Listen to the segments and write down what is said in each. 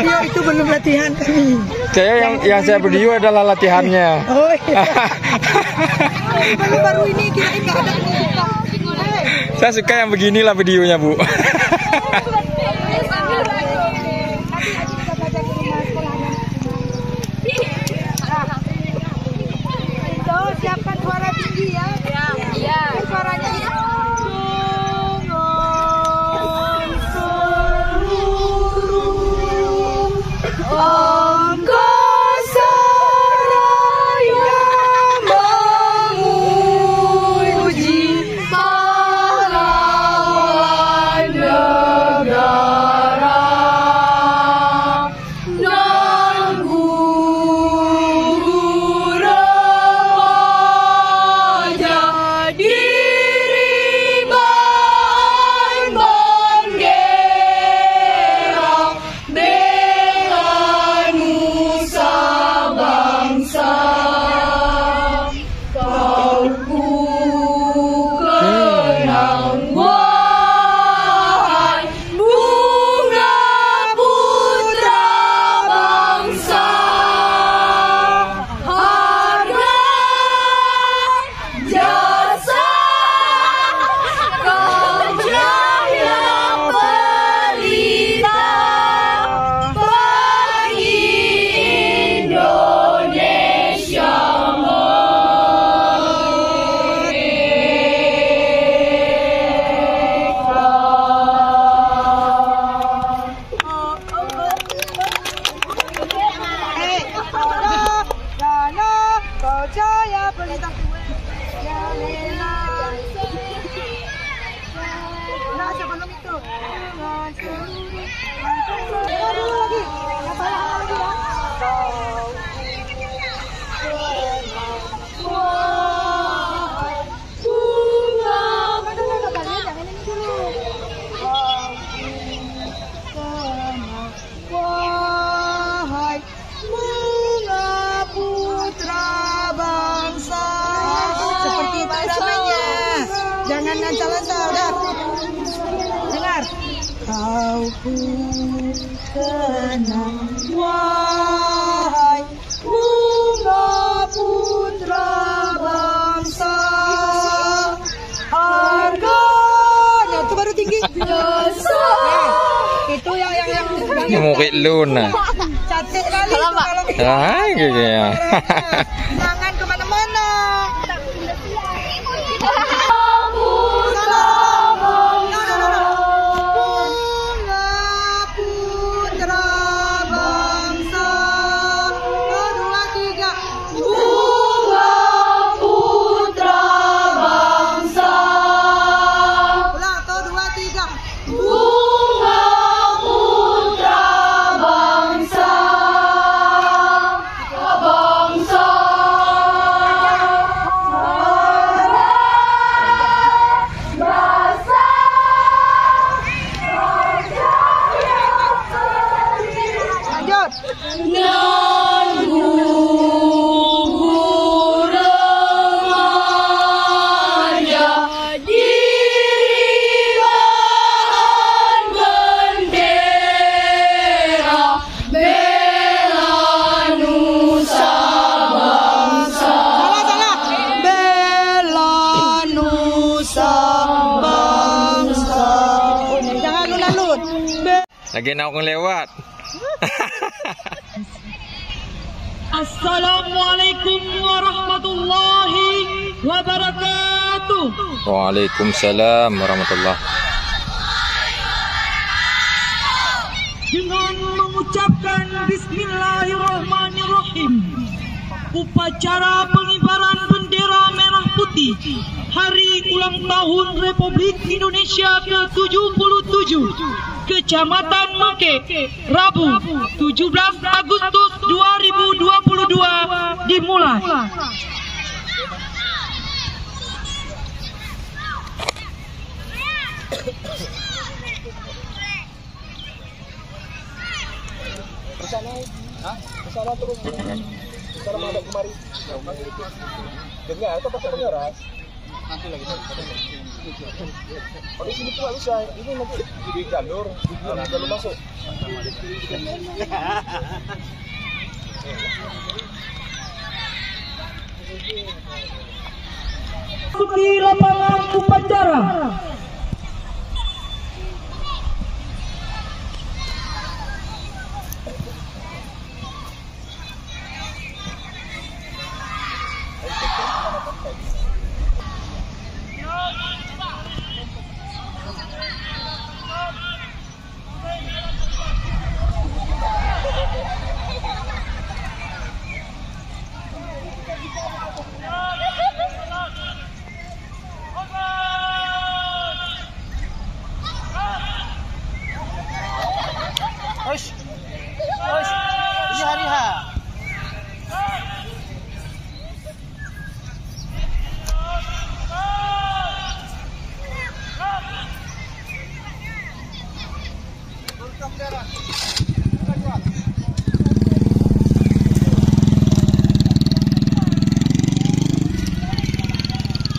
video itu belum latihan kami. Yang saya video adalah latihannya. Oh iya. Baru ini kirain nggak ada. Saya suka yang beginilah videonya, Bu. Siapkan suara tinggi ya. Iya. Suaranya jangan lancar-lancar, dah. Dengar. Kau kenang, wahai bunga putra bangsa. Harganya itu baru tinggi. Itu yang Mukit Luna. Cantik kali itu kalau gitu. Jangan kemana-mana. Lagi nak lewat. Assalamualaikum warahmatullahi wabarakatuh. Waalaikumsalam warahmatullahi. Dengan mengucapkan Bismillahirrahmanirrahim, upacara pengibaran bendera merah putih Hari Ulang Tahun Republik Indonesia ke-77 Kecamatan Mangke, Rabu 17 Agustus 2022 dimulai. Kesana terus. Kesana madep kemari. Dengar atau pakai pengeras? Nanti lagi. Di sini tuh nggak bisa. Ini nanti di jalur masuk. Masuki lapangan upacara. Ini hari H.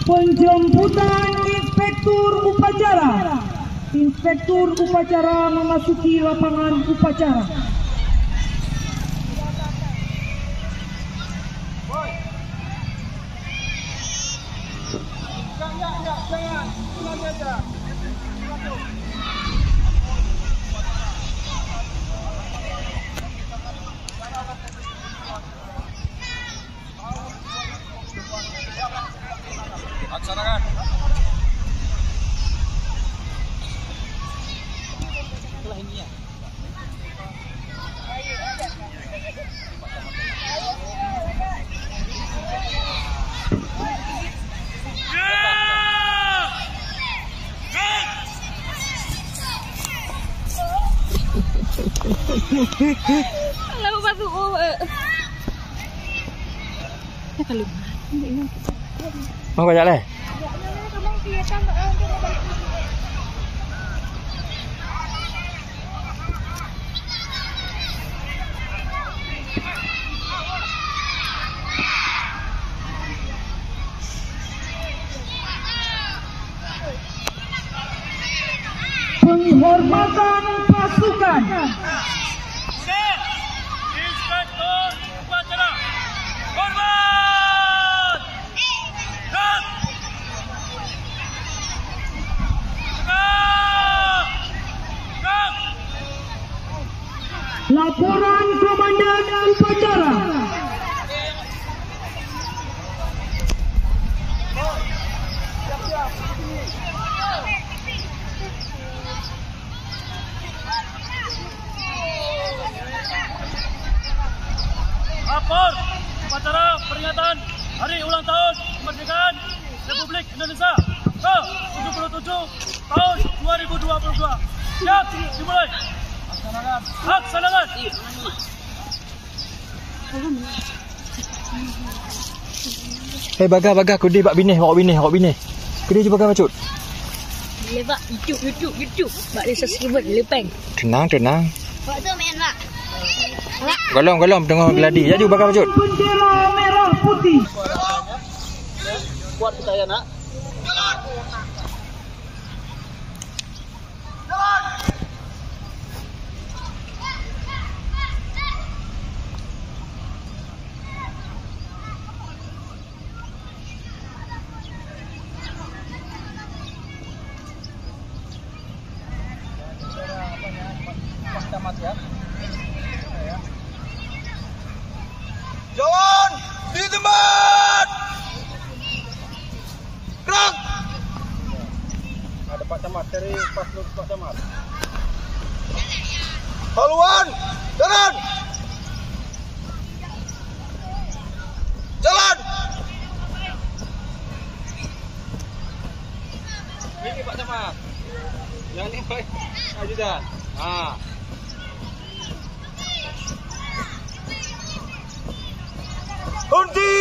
Penjemputan Inspektur Upacara. Inspektur Upacara memasuki lapangan upacara. Jangan. Ini aja. Laksanakan. Setelah ini ya. Lalu masuk Mau banyak leh? Penghormatan pasukan. Inspektur Upacara, hormat! Gerak! Gerak! Laporan Komandan Upacara. Lapor upacara peringatan Hari Ulang Tahun Kemerdekaan Republik Indonesia ke-77 tahun 2022. Siap, dimulai. Laksanakan. Baga, kudi bak bini, awak bini. Kudi cuba baca cut. Lepak YouTube. Bak dia subscriber lepeng. Tenang. Bak tu main bak. Golong tengok geladi. Jadi baga baca cut. Bendera merah putih. Kuat kita ya, Nak. Jalan di tempat. Gerak. Ada Pak Camat dari Paslon Pak Camat. Haluan, jalan. Ini Pak Camat. Yang ini Pak Ajudan. Henti!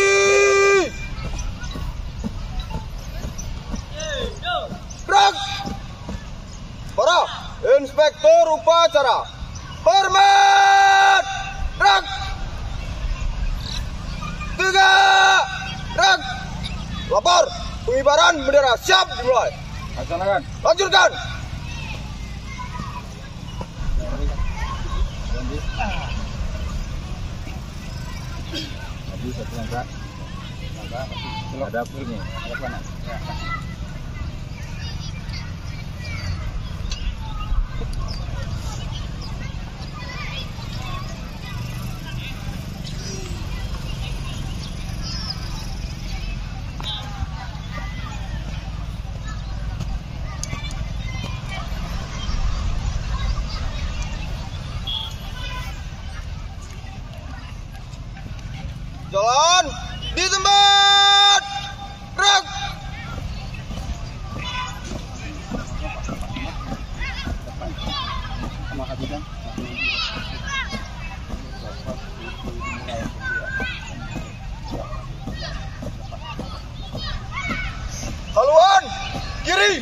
Gerak! Para Inspektur Upacara, hormat! Gerak! 3! Gerak! Lapor, pengibaran bendera siap dimulai. Laksanakan. Lanjutkan. Maju satu langkah. Hadap ini. Hadap kanan. Ya. Jalan di tempat. Gerak. Haluan kiri.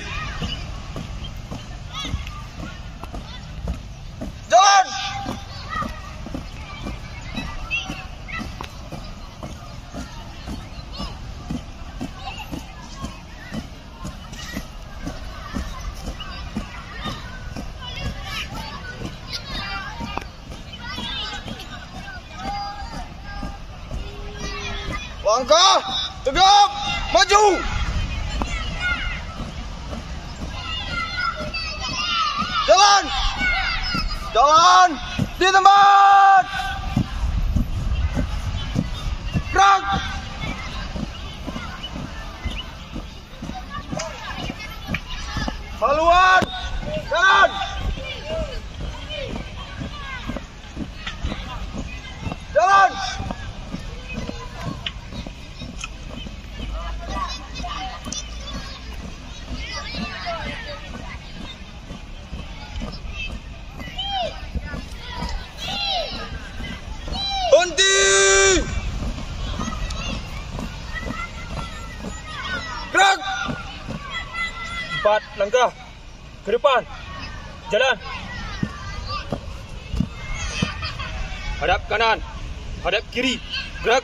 Jalan. Langkah tegap maju. Jalan. Jalan di tempat. Gerak. Haluan. Jalan. Jalan. Henti. Gerak. 4 langkah ke depan. Jalan. Hadap kanan. Hadap kiri. Gerak.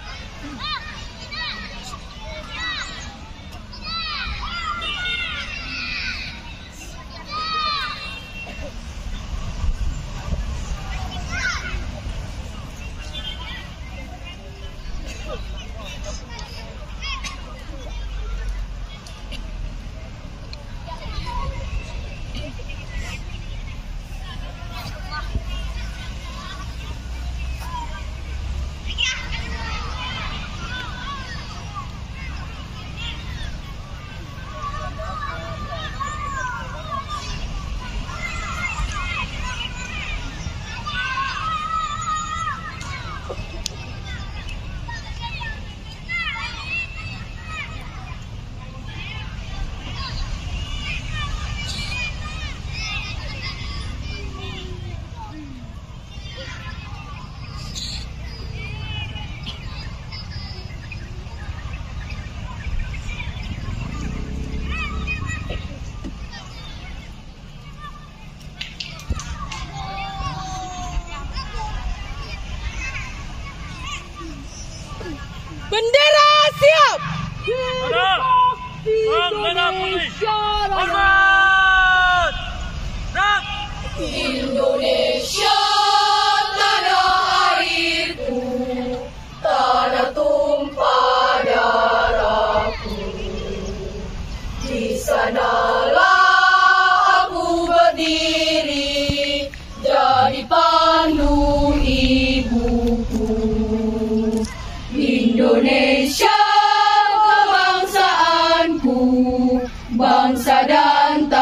Bendera siap. Ada. Sang Merah Putih. Hormat. Gerak. Indonesia tanah airku, tanah tumpah darahku. Di sanalah aku berdiri, jadi pandu ibuku. Indonesia kebangsaanku, bangsa dan tanah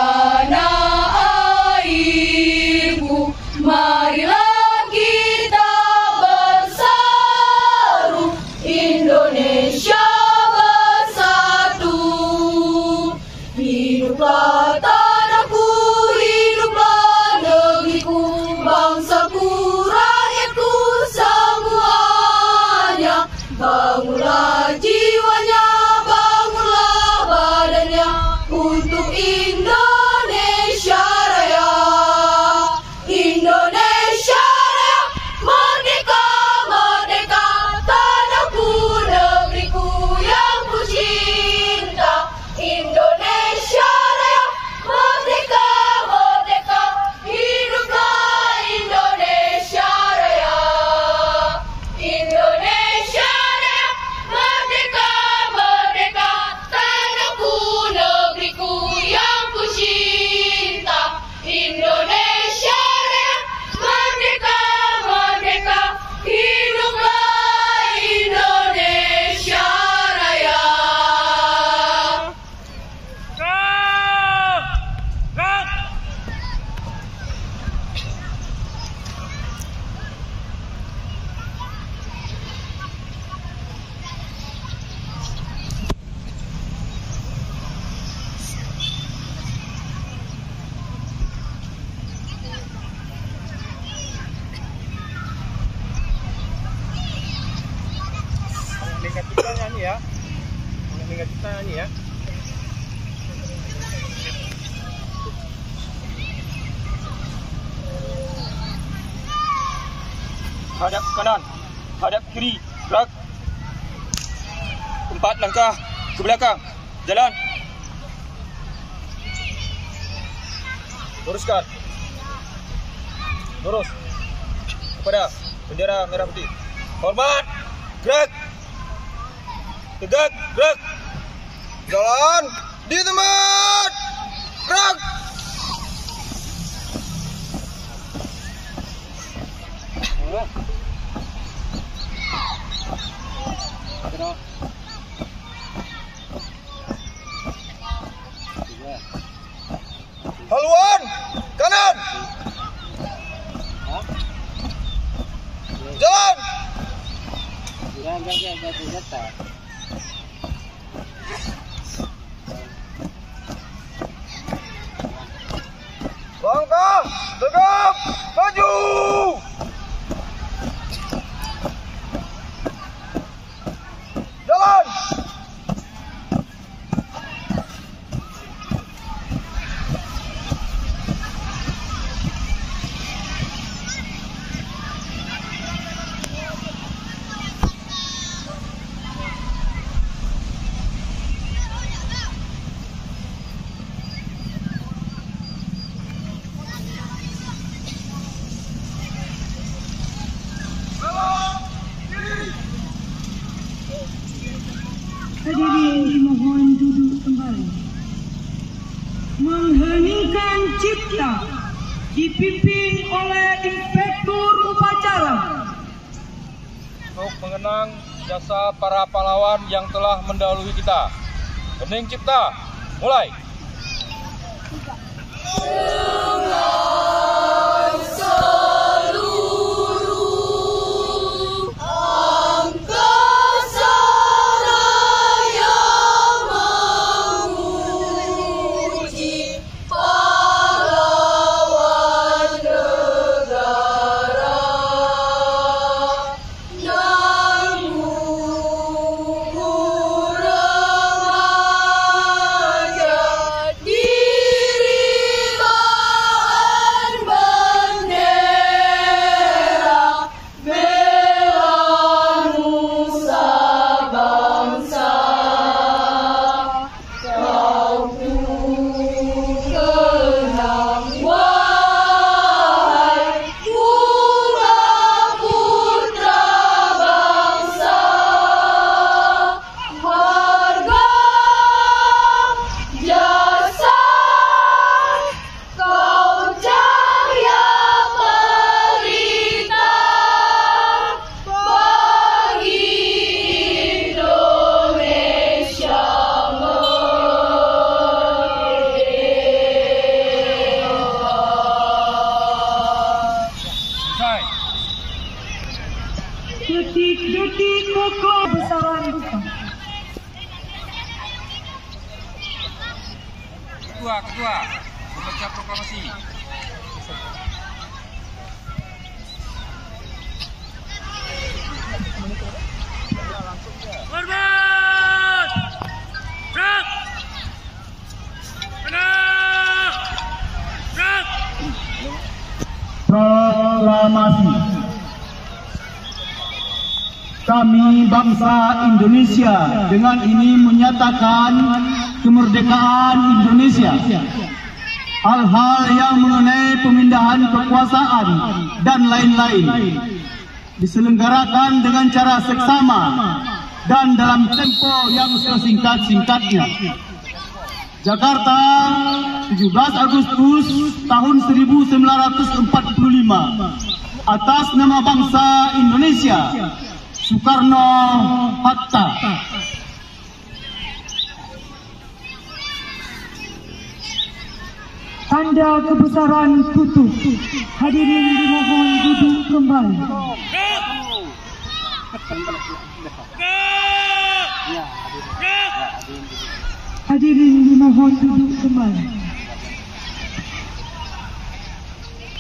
ini ya. Hadap kanan, hadap kiri, gerak. 4 langkah ke belakang, jalan. Luruskan. Lurus. Kepada bendera merah putih. Hormat. Gerak. Tegak, gerak. Jalan. Di tempat. Gerak. Haluan kanan. Jalan. Langkah tegap maju. Jalan. Hadirin dimohon duduk kembali. Mengheningkan cipta dipimpin oleh Inspektur Upacara. Untuk mengenang jasa para pahlawan yang telah mendahului kita. Hening cipta, mulai. Detik-detik pokok besaran duka. Ketua, membaca proklamasi. Hormat! Gerak! Kanan! Gerak! Proklamasi. Kami bangsa Indonesia dengan ini menyatakan kemerdekaan Indonesia. Hal-hal yang mengenai pemindahan kekuasaan dan lain-lain diselenggarakan dengan cara seksama dan dalam tempo yang sesingkat-singkatnya. Jakarta, 17 Agustus tahun 1945. Atas nama bangsa Indonesia, Soekarno-Hatta. Tanda kebesaran tutup. Hadirin dimohon duduk kembali. Hadirin dimohon duduk kembali.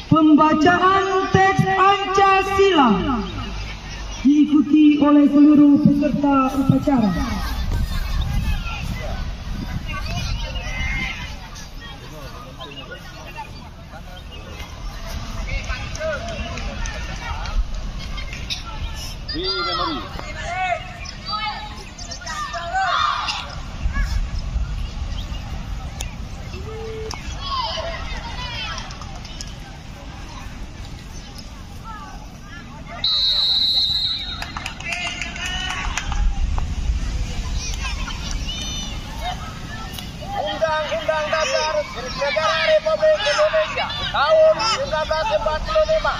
Pembacaan teks Pancasila diikuti oleh seluruh peserta upacara. Memory. Undang-Undang Dasar Negara Republik Indonesia tahun 1945.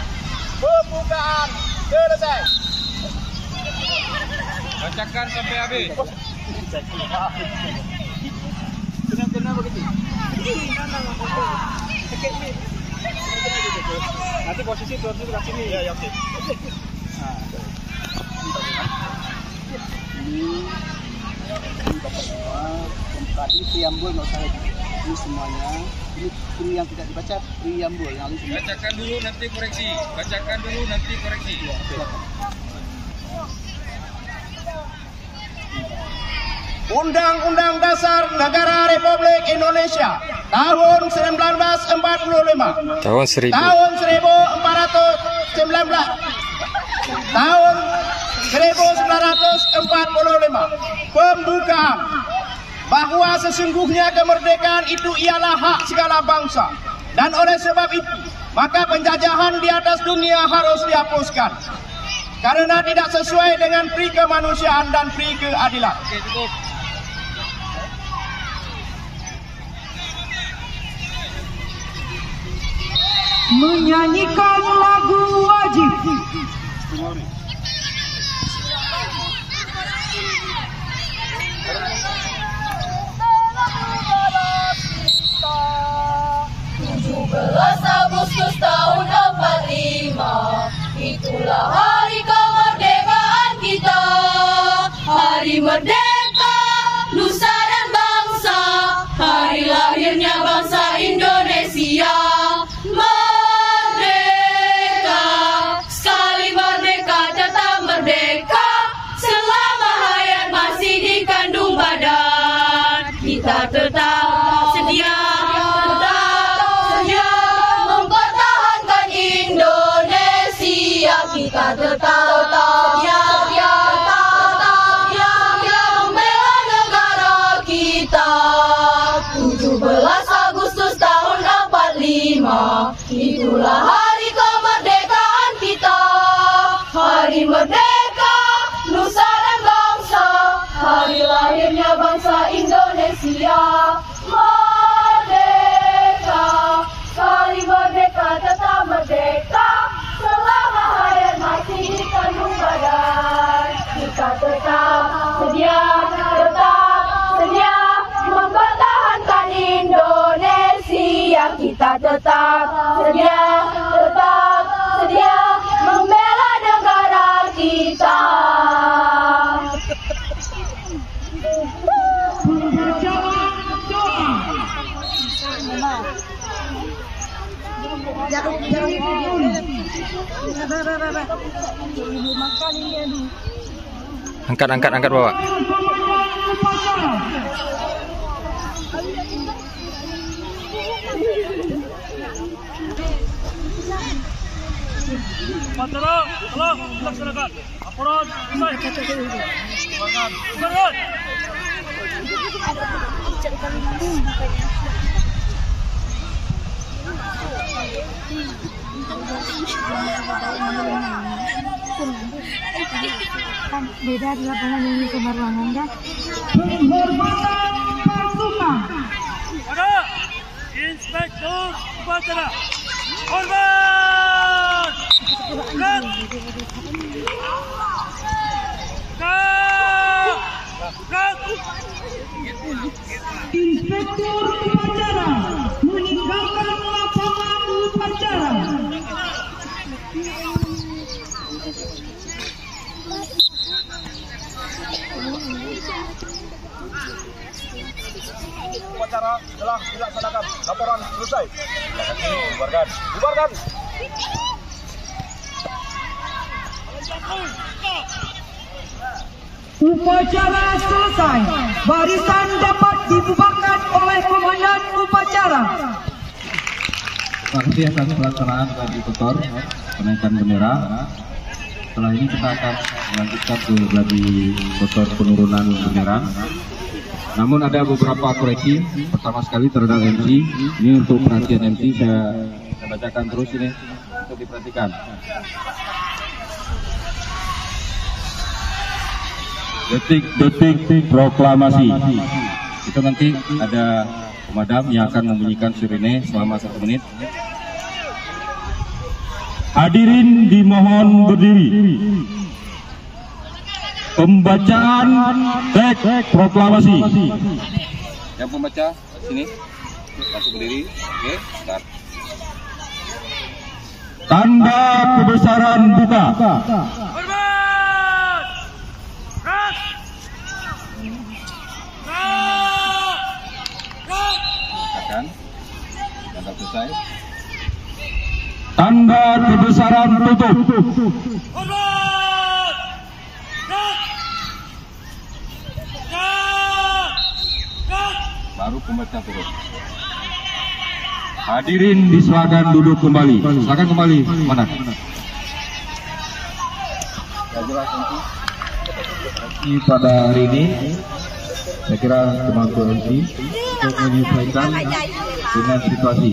Pembukaan selesai. Bacakan sampai habis. Nanti posisi turun ke sini. Ya, oke. Tadi preambul nggak usah lagi. Ini semuanya. Ini yang tidak dibaca preambul yang lalu. Bacakan dulu nanti koreksi. Bacakan dulu nanti koreksi. Undang-Undang Dasar Negara Republik Indonesia tahun 1945. Tahun 1000. Tahun 1419. Tahun 1945. Pembukaan bahwa sesungguhnya kemerdekaan itu ialah hak segala bangsa, dan oleh sebab itu maka penjajahan di atas dunia harus dihapuskan karena tidak sesuai dengan pri kemanusiaan dan pri keadilan. Oke, cukup. Menyanyikan lagu wajib. Agustus tahun 45, itulah hari kemerdekaan kita. Hari merdeka, nusa dan bangsa, hari lahirnya bangsa Indonesia. Merdeka, sekali merdeka tetap merdeka, selama hayat masih dikandung badan. Kita tetap sedia kita tetap sedia membela negara kita. 17 Agustus tahun 45, itulah hari kemerdekaan kita. Hari merdeka, nusa dan bangsa, hari lahirnya bangsa Indonesia. Merdeka, sekali merdeka tetap merdeka, selama hayat masih dikandung badan. Kita tetap sedia mempertahankan Indonesia. Kita tetap sedia membela negara kita. Angkat bawa. Tolong laksanakan. Laporan selesai. Silakan. Beda di lapangan ini kamar ruangan kan? Penghormatan pasukan. Pada Inspektur Upacara. Hormat. Inspektur upacara meninggalkan lapangan upacara. Upacara telah dilaksanakan. Laporan selesai. Bubarkan. Upacara selesai. Barisan dapat dibubarkan oleh komandan upacara. Terima kasih atas pelaksanaan dari tutor kenaikan bendera. Setelah ini kita akan melanjutkan ke gladi motor penurunan bendera. Namun ada beberapa koreksi. Pertama sekali terhadap MC. Ini untuk perhatian MC, saya bacakan terus ini untuk diperhatikan. Detik-detik proklamasi. Itu nanti ada pemadam yang akan membunyikan sirene selama 1 menit. Hadirin dimohon berdiri. Pembacaan teks proklamasi. Yang pembaca sini, langsung berdiri. Oke, start. Tanda kebesaran buka. Silakan. Tanda selesai. Tanda kebesaran tutup. Baru pembaca turun. Hadirin disilakan duduk kembali. Silakan kembali. Mana? Pada hari ini, saya kira teman-teman MC untuk menyesuaikan dengan situasi.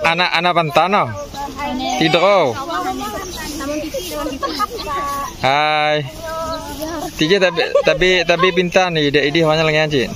Anak pantano. Tidur. Hai. Tiga tapi pintar nih, ide hanya lagi aja.